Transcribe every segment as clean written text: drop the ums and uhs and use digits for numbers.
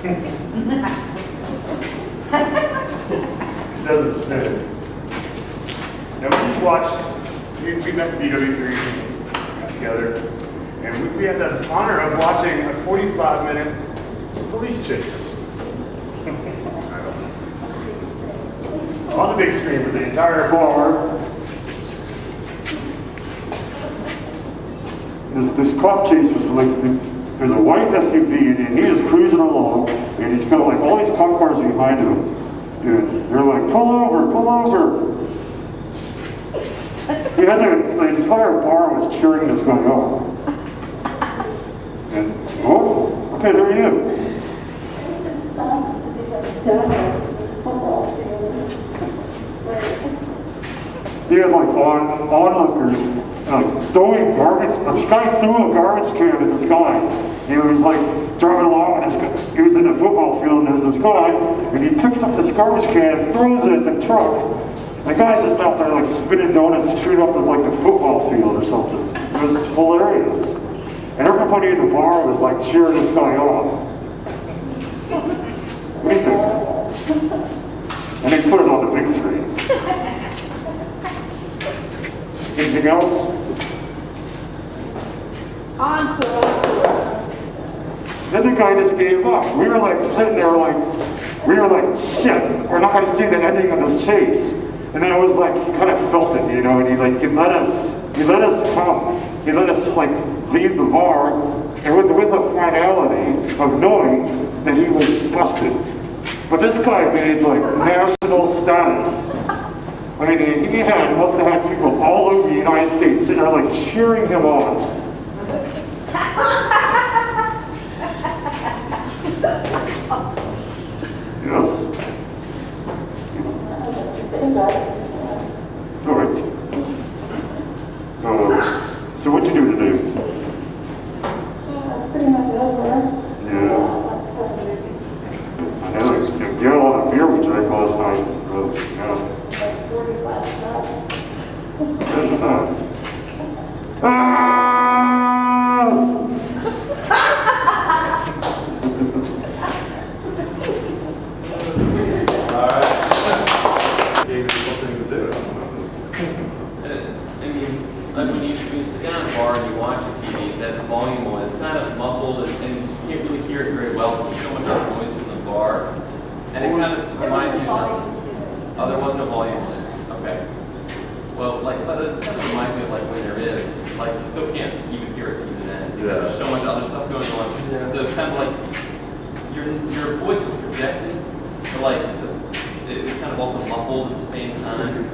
It doesn't spin. Now we just watched, we met BW3 got together, and we had the honor of watching a 45-minute police chase. On the big screen with the entire bar. This cop chase was like, there's a white SUV and he is cruising along and he's got like all these cop cars behind him. And they're like, pull over, pull over. He had the entire bar was cheering this guy on. And, oh, okay, there he is. He had like onlookers throwing garbage. This guy threw a garbage can at this guy. He was like driving along and he was in a football field and there's this guy and he picks up this garbage can and throws it at the truck. The guy's just out there like spinning donuts straight up to like the football field or something. It was hilarious. And everybody in the bar was like cheering this guy on. What do you think? And they put it on the big screen. Anything else? Then the guy just gave up. We were like sitting there like, shit, we're not going to see the ending of this chase. And then it was like, he kind of felt it, you know, and he let us come. He let us like leave the bar, and with the finality of knowing that he was busted. But this guy made like national status. I mean, he must have had people all over the United States sitting there like cheering him on. Yes? All right. So what'd you do today? Pretty much over. Yeah. I know, you get a lot of beer we drank last night. Yeah. Like 45 shots. Good enough. Ah! Gave you something to do. I mean, like when you sit down at a bar and you watch a TV, that the volume on is kind of muffled and you can't really hear it very well because there's so much other noise from the bar. And it kind of reminds me of, oh, there was no volume on it. Okay. Well, like, but it kind of reminds me of like when there is, like you still can't even hear it even then because there's so much other stuff going on. Yeah. So it's kind of like your voice was projected, but like because it was kind of also muffled at the same time.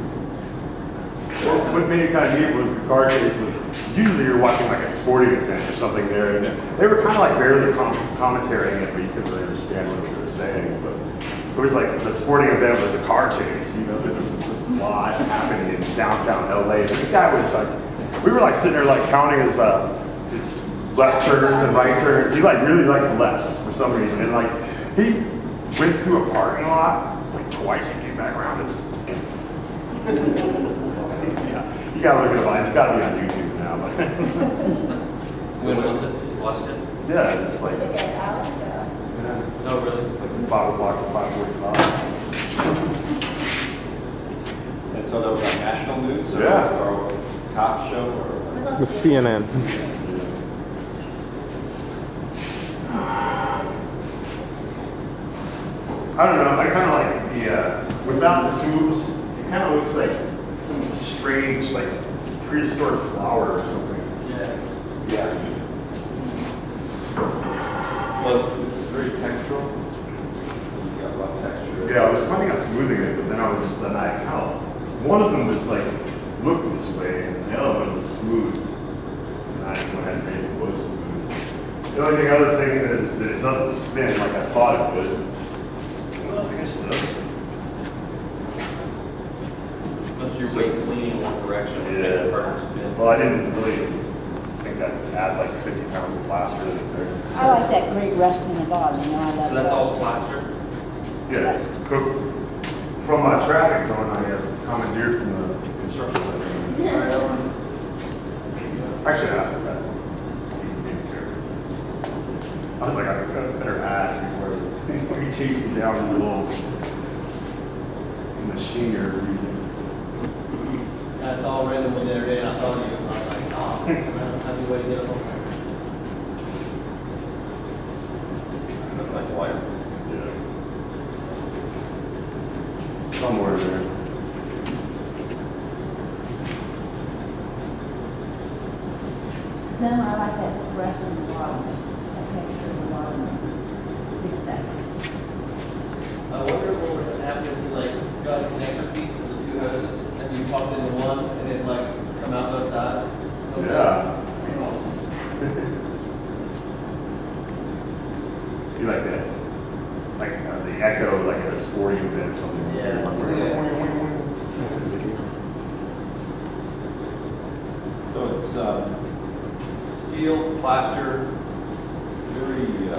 What made it kind of neat was the car chase was, usually you're watching like a sporting event or something there, and they were kind of like barely commentating it, but you couldn't really understand what they were saying. But it was like the sporting event was a car chase, you know, there was this lot happening in downtown LA. This guy was like, we were like sitting there like counting his left turns and right turns. He like really liked lefts for some reason, and like he went through a parking lot like twice and came back around and just. Yeah, you gotta look at it. It's gotta be on YouTube now. But When was it? You watched it? yeah, it's like. Yeah. Oh, really? It's like from 5 o'clock to 5:45. And so that was like national news or, Yeah. or cop show or? It was CNN. I don't know. I kind of like the without the tubes. It kind of looks like some strange, like prehistoric flower or something. Yeah. Yeah. Well, it's very textural. You got a lot of texture. Yeah, I was planning on smoothing it, but then I kind of, one of them was like, looked this way, and the other one was smooth. And I just went ahead and made it was smooth. The only other thing is that it doesn't spin like I thought it would. Well, I guess it does. Unless your weight's leaning in one direction, it makes it harder to spin. Well, I didn't really think I'd add like 50 pounds of plaster in there. I like that great rust in the bottom, you know, I love So that's all rust. plaster? Yeah, it's cooked. From traffic zone, I commandeered from the construction site. Actually, I asked him that. He didn't care. I was like, I better ask before He chased me down in the little machine you're using. I saw a random one the other day and I thought of you. And I was like, oh, happy way to get us on there. That's a nice light. Yeah. Somewhere there. No, I like that rest in the bottom, that picture in the bottom, zigzag. I wonder what would happen if you like got a connector piece with the two hoses and you popped into one and it like come out both sides. Both sides. Yeah. Pretty awesome. You like that? Like the echo, like a sporting event or something. Yeah. So it's steel, plaster, very, kind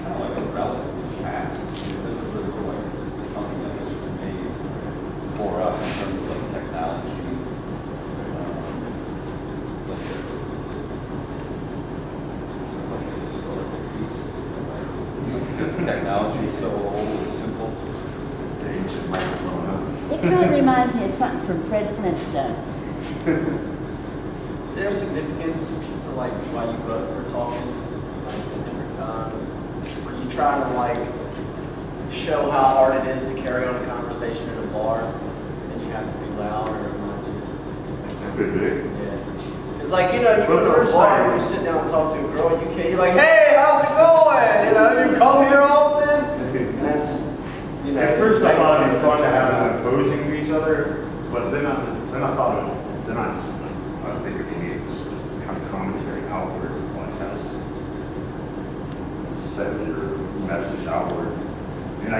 of like a relatively fast. This is really like something that was made for us in terms of like technology. It's like a historical piece. Because the technology is so old and simple. The ancient microphone, huh? It kind of reminds me of something from Fred Flintstone. Is there significance to like why you both were talking like at different times? Were you trying to like show how hard it is to carry on a conversation in a bar and you have to be loud or not just Could be. yeah. It's like, you know, you go But to a first bar time- and you sit down and talk to a girl, you're like, hey, how's it going? You know, you come here often? And that's, you know. At first I thought it'd be fun to have them opposing to each other, but then I thought I think it'd be neat just to kind of commentary outward, like just send your message outward. And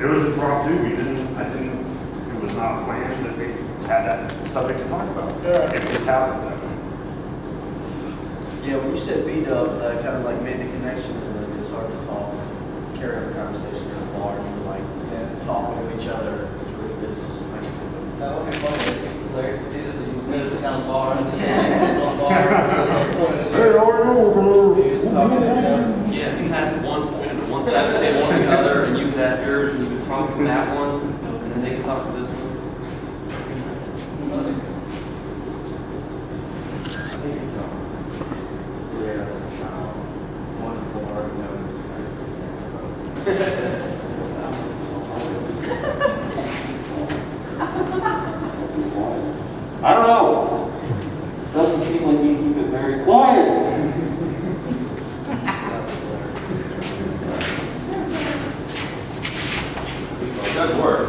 it was impromptu. It was not planned that we had that subject to talk about. Yeah. It just happened that way. Yeah, when you said B-dubs, I kind of like made the connection that it's hard to talk, carry on a conversation in a bar, and you're like talking to each other through this mechanism. That would be funny. It'd be hilarious to see this and you sit down at the bar and just like sitting on the bar and just like pointing at each other. You're just talking to each other. Yeah, if you had one pointed to one side of the table and the other, and you could have yours and you could talk to that one, and then they could talk to this one. I don't know. Doesn't seem like you keep it very quiet. It does work.